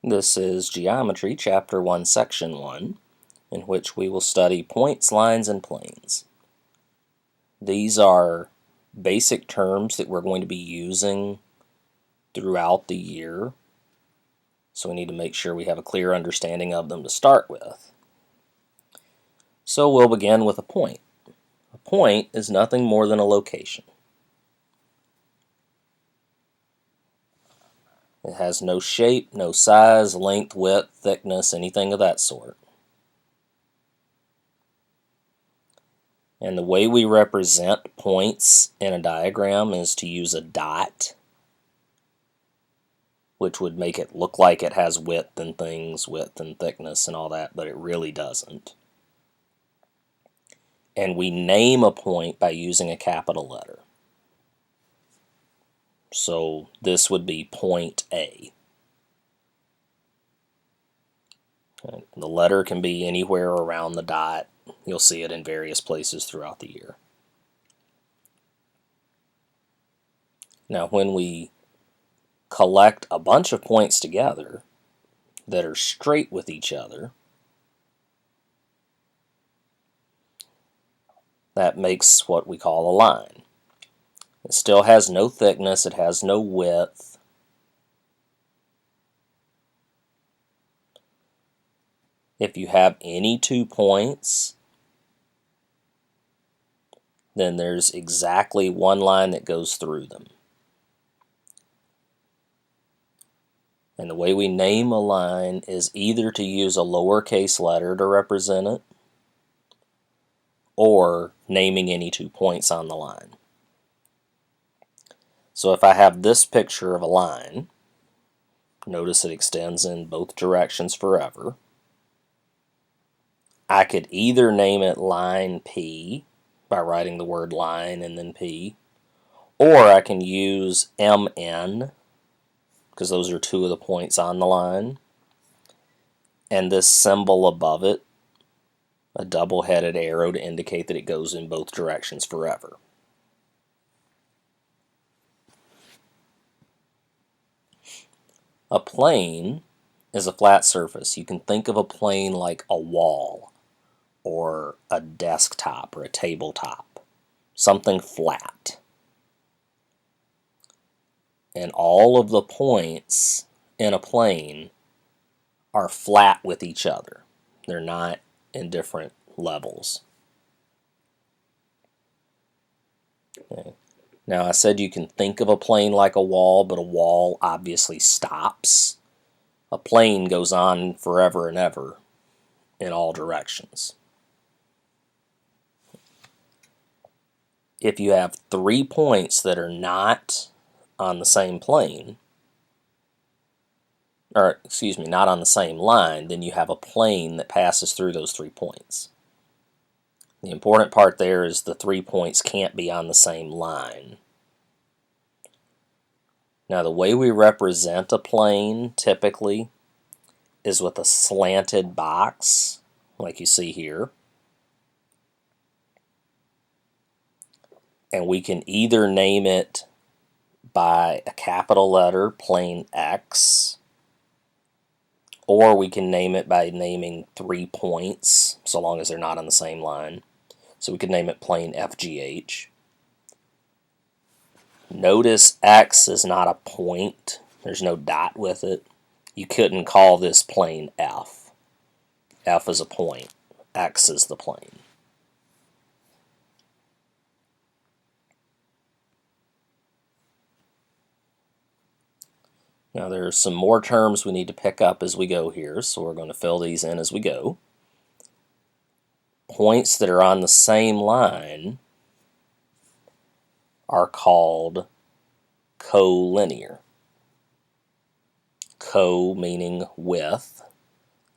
This is Geometry, Chapter 1, Section 1, in which we will study points, lines, and planes. These are basic terms that we're going to be using throughout the year, so we need to make sure we have a clear understanding of them to start with. So we'll begin with a point. A point is nothing more than a location. It has no shape, no size, length, width, thickness, anything of that sort. And the way we represent points in a diagram is to use a dot, which would make it look like it has width and things, width and thickness and all that, but it really doesn't. And we name a point by using a capital letter. So this would be point A. The letter can be anywhere around the dot. You'll see it in various places throughout the year. Now when we collect a bunch of points together that are straight with each other, that makes what we call a line. It still has no thickness, it has no width. If you have any 2 points, then there's exactly one line that goes through them. And the way we name a line is either to use a lowercase letter to represent it, or naming any 2 points on the line. So if I have this picture of a line, notice it extends in both directions forever. I could either name it line P by writing the word line and then P, or I can use MN, because those are 2 of the points on the line, and this symbol above it, a double-headed arrow to indicate that it goes in both directions forever. A plane is a flat surface. You can think of a plane like a wall or a desktop or a tabletop, something flat. And all of the points in a plane are flat with each other. They're not in different levels. Okay. Now I said you can think of a plane like a wall, but a wall obviously stops. A plane goes on forever and ever in all directions. If you have 3 points that are not on the same plane, or excuse me, not on the same line, then you have a plane that passes through those 3 points. The important part there is the 3 points can't be on the same line. Now the way we represent a plane typically is with a slanted box, like you see here. And we can either name it by a capital letter, plane X, or we can name it by naming 3 points, so long as they're not on the same line. So we could name it plane FGH. Notice X is not a point. There's no dot with it. You couldn't call this plane F. F is a point. X is the plane. Now there are some more terms we need to pick up as we go here, so we're going to fill these in as we go. Points that are on the same line are called collinear. Co meaning with,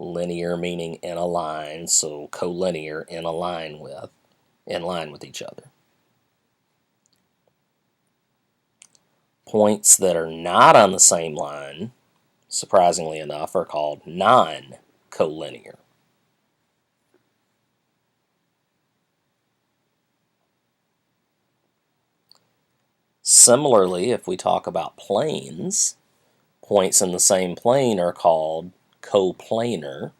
linear meaning in a line, so collinear, in line with each other. Points that are not on the same line, surprisingly enough, are called non-collinear. Similarly, if we talk about planes, Points in the same plane are called coplanar.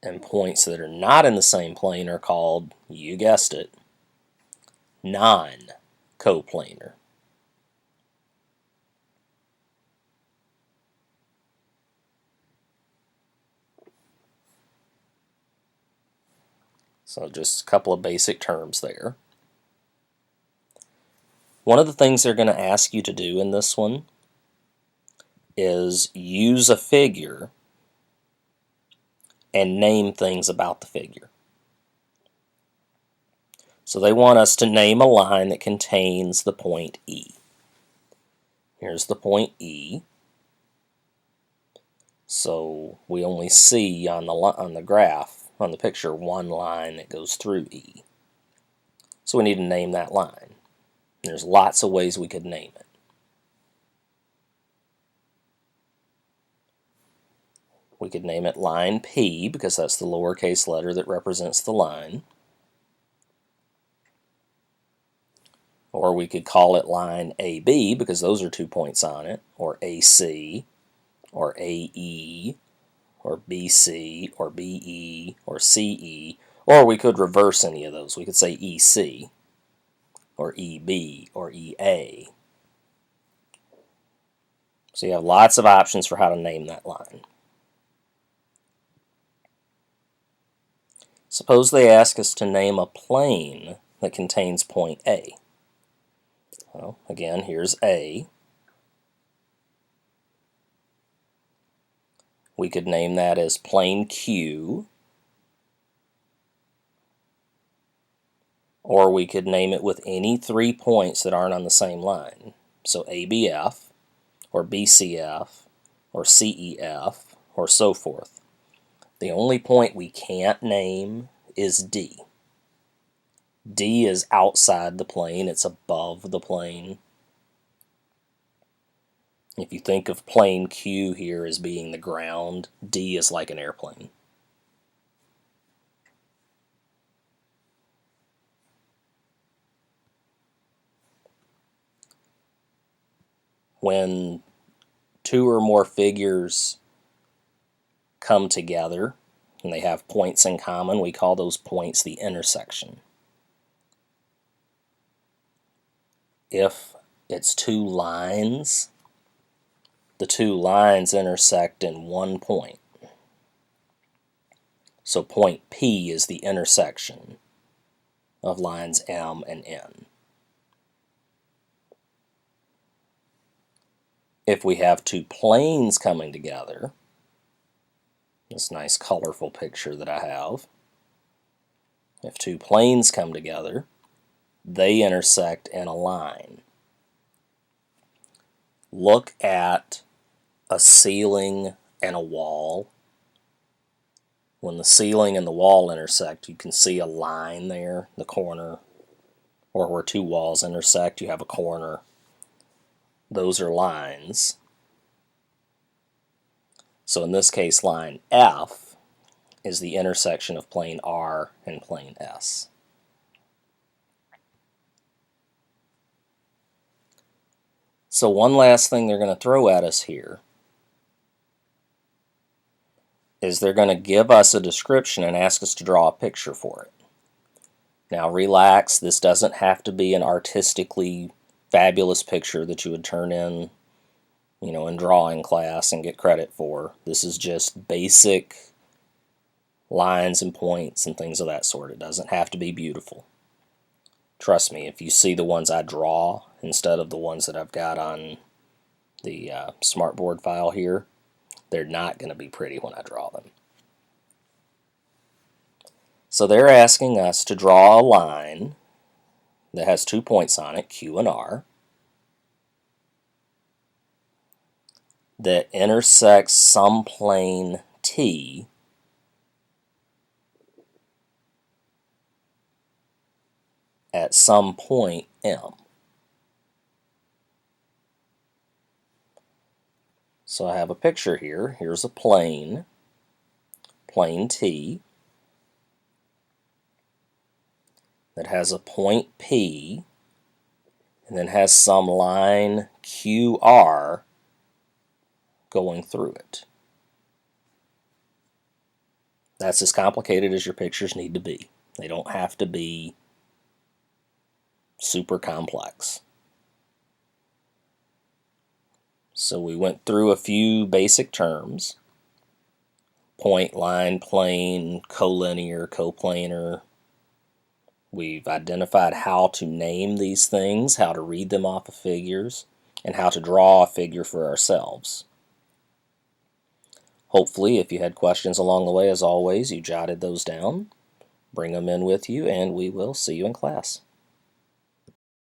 And points that are not in the same plane are called, you guessed it, non-coplanar. So just a couple of basic terms there. One of the things they're going to ask you to do in this one is use a figure and name things about the figure. So they want us to name a line that contains the point E. Here's the point E. So we only see on the graph, on the picture, one line that goes through E. So we need to name that line. There's lots of ways we could name it. We could name it line P because that's the lowercase letter that represents the line. Or we could call it line AB because those are 2 points on it, or AC, or AE, or BC, or BE, or CE, or we could reverse any of those. We could say EC, or EB, or EA. So you have lots of options for how to name that line. Suppose they ask us to name a plane that contains point A. Well, again, here's A. We could name that as plane Q, or we could name it with any 3 points that aren't on the same line. So ABF, or BCF, or CEF, or so forth. The only point we can't name is D. D is outside the plane, it's above the plane. If you think of plane Q here as being the ground, D is like an airplane. When 2 or more figures come together and they have points in common, we call those points the intersection. If it's 2 lines, the 2 lines intersect in 1 point. So point P is the intersection of lines M and N. If we have 2 planes coming together, this nice colorful picture that I have, if 2 planes come together, they intersect in a line. Look at a ceiling and a wall. When the ceiling and the wall intersect, you can see a line there, the corner, or where 2 walls intersect, you have a corner. Those are lines. So in this case, line F is the intersection of plane R and plane S. So one last thing they're going to throw at us here is they're going to give us a description and ask us to draw a picture for it. Now relax, this doesn't have to be an artistically fabulous picture that you would turn in, in drawing class and get credit for. This is just basic lines and points and things of that sort. It doesn't have to be beautiful. Trust me, if you see the ones I draw instead of the ones that I've got on the smartboard file here, they're not going to be pretty when I draw them. So they're asking us to draw a line that has 2 points on it, Q and R, that intersects some plane T at some point M. So I have a picture here. Here's a plane, plane T, that has a point P and then has some line QR going through it. That's as complicated as your pictures need to be. They don't have to be super complex. So we went through a few basic terms: point, line, plane, collinear, coplanar. We've identified how to name these things, how to read them off of figures, and how to draw a figure for ourselves. Hopefully, if you had questions along the way, as always, you jotted those down. Bring them in with you, and we will see you in class.